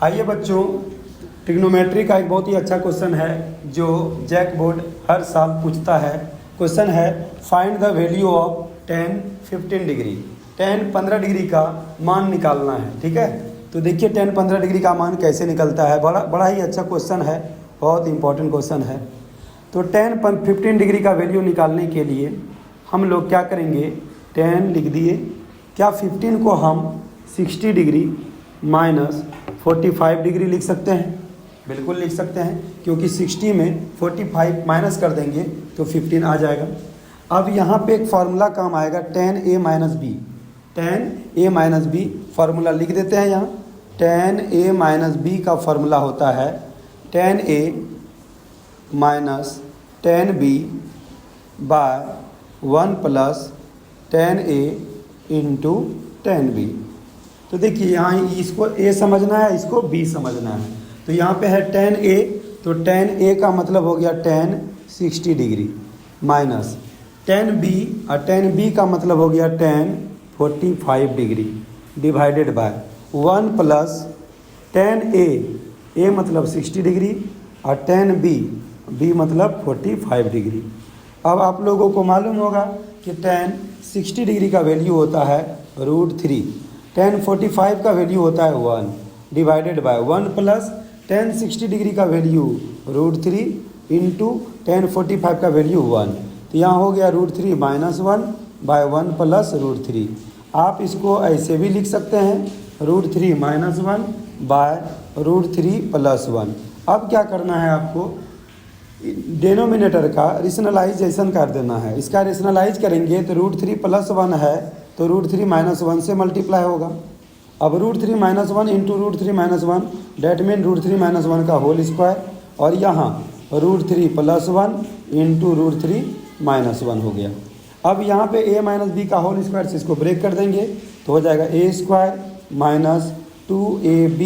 आइए बच्चों, ट्रिग्नोमेट्री का एक बहुत ही अच्छा क्वेश्चन है जो जैक बोर्ड हर साल पूछता है। क्वेश्चन है find the value of tan 15 degree. tan 15 degree का मान निकालना है। ठीक है, तो देखिए tan 15 डिग्री का मान कैसे निकलता है। बड़ा ही अच्छा क्वेश्चन है, बहुत इंपॉर्टेंट क्वेश्चन है। तो tan 15 डिग्री का वैल्यू निकालने के लिए हम लोग क्या करेंगे, tan लिख दिए। क्या 15 को हम 60 डिग्री माइनस 45 डिग्री लिख सकते हैं? बिल्कुल लिख सकते हैं, क्योंकि 60 में 45 माइनस कर देंगे तो 15 आ जाएगा। अब यहाँ पे एक फार्मूला काम आएगा, tan a minus b. tan a minus b formula लिख देते हैं यहाँ। tan a माइनस बी का फार्मूला होता है tan a minus tan b by 1 plus tan a into tan b। तो देखिए यहाँ इसको a समझना है, इसको b समझना है। तो यहाँ पे है tan a, तो tan a का मतलब हो गया tan 60 degree minus tan b, और tan b का मतलब हो गया tan 45 degree divided by 1 plus tan a मतलब 60 डिग्री और tan b मतलब 45 डिग्री। अब आप लोगों को मालूम होगा कि tan 60 डिग्री का वैल्यू होता है √3, tan 45 का वैल्यू होता है 1 divided by 1 plus tan 60 degree का वैल्यू √3 इंटू tan 45 का वैल्यू 1। तो यहाँ हो गया √3 माइनस 1 बाय 1 प्लस √3। आप इसको ऐसे भी लिख सकते हैं √3 माइनस 1 बाय √3 प्लस 1। अब क्या करना है आपको, डेनोमिनेटर का रेशनलाइजेशन कर देना है। इसका रेशनलाइज करेंगे तो √3 प्लस 1 है तो √3 माइनस 1 से मल्टीप्लाई होगा। अब √3 minus 1 into √3 minus 1 that mean √3 minus 1 का होल स्क्वायर, और यहाँ √3 प्लस 1 इंटू √3 माइनस 1 हो गया। अब यहाँ पे a माइनस बी का होल स्क्वायर से इसको ब्रेक कर देंगे तो हो जाएगा a square minus 2ab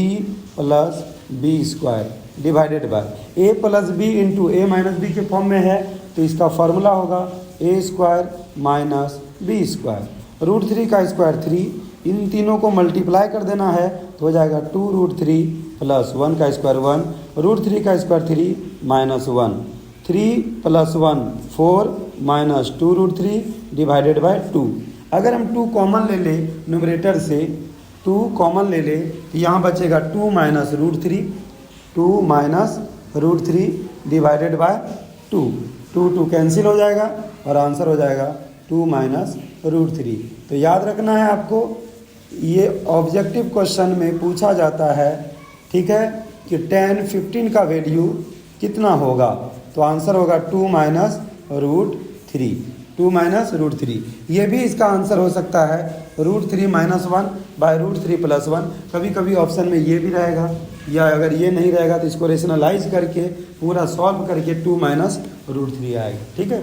plus b square divided by a plus b into a minus b के फॉर्म में है तो इसका फार्मूला होगा a square minus b square. √3 का स्क्वायर 3, इन तीनों को मल्टीप्लाई कर देना है तो हो जाएगा 2√3 प्लस 1 का स्क्वायर 1, √3 का square 3 minus 1, 3 plus 1 4 minus 2√3 divided by 2। अगर हम 2 कॉमन ले ले न्यूमरेटर से, 2 कॉमन ले ले तो यहाँ बचेगा 2 minus √3, 2 minus √3 divided by 2। 2 cancel हो जाएगा और आंसर हो जाएगा 2 माइनस √3। तो याद रखना है आपको, ये ऑब्जेक्टिव क्वेश्चन में पूछा जाता है, ठीक है, कि tan 15 का वैल्यू कितना होगा। तो आंसर होगा 2 माइनस √3, 2 माइनस √3। ये भी इसका आंसर हो सकता है √3 माइनस 1 बाय √3 प्लस 1। कभी कभी ऑप्शन में ये भी रहेगा, या अगर ये नहीं रहेगा तो इसको रेशनलाइज करके पूरा सॉल्व करके 2 माइनस √3 आएगा। ठीक है।